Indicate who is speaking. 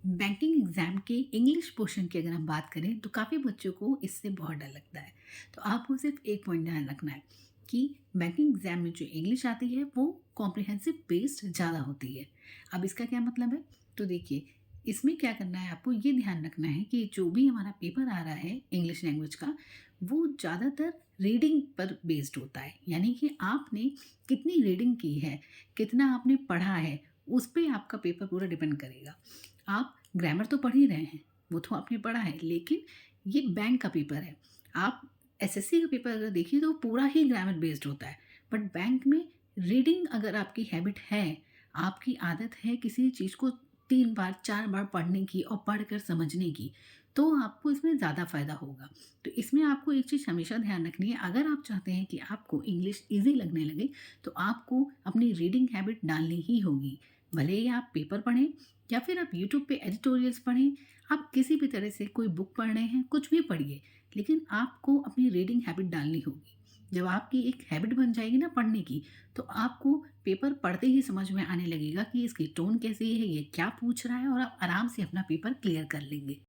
Speaker 1: Banking exam के English portion की अगर हम बात करें तो काफ़ी बच्चों को इससे बहुत डर लगता है। तो आपको सिर्फ एक पॉइंट ध्यान रखना है कि बैंकिंग एग्ज़ाम में जो इंग्लिश आती है वो कॉम्प्रिहेंसिव बेस्ड ज़्यादा होती है। अब इसका क्या मतलब है? तो देखिए, इसमें क्या करना है, आपको ये ध्यान रखना है कि जो भी हमारा पेपर आ रहा है इंग्लिश लैंग्वेज का, वो ज़्यादातर रीडिंग पर बेस्ड होता है। यानी कि आपने कितनी रीडिंग की है, कितना आपने पढ़ा है, उस पे आपका पेपर पूरा डिपेंड करेगा। आप ग्रामर तो पढ़ ही रहे हैं, वो तो आपने पढ़ा है, लेकिन ये बैंक का पेपर है। आप एसएससी का पेपर अगर देखिए तो पूरा ही ग्रामर बेस्ड होता है। बट बैंक में रीडिंग अगर आपकी हैबिट है, आपकी आदत है किसी चीज़ को 3 बार 4 बार पढ़ने की और पढ़कर समझने की, तो आपको इसमें ज़्यादा फ़ायदा होगा। तो इसमें आपको एक चीज़ हमेशा ध्यान रखनी है, अगर आप चाहते हैं कि आपको इंग्लिश ईज़ी लगने लगे, तो आपको अपनी रीडिंग हैबिट डालनी ही होगी। भले ही आप पेपर पढ़ें या फिर आप यूट्यूब पे एडिटोरियल्स पढ़ें, आप किसी भी तरह से कोई बुक पढ़ रहे हैं, कुछ भी पढ़िए, लेकिन आपको अपनी रीडिंग हैबिट डालनी होगी। जब आपकी एक हैबिट बन जाएगी ना पढ़ने की, तो आपको पेपर पढ़ते ही समझ में आने लगेगा कि इसकी टोन कैसी है, ये क्या पूछ रहा है, और आप आराम से अपना पेपर क्लियर कर लेंगे।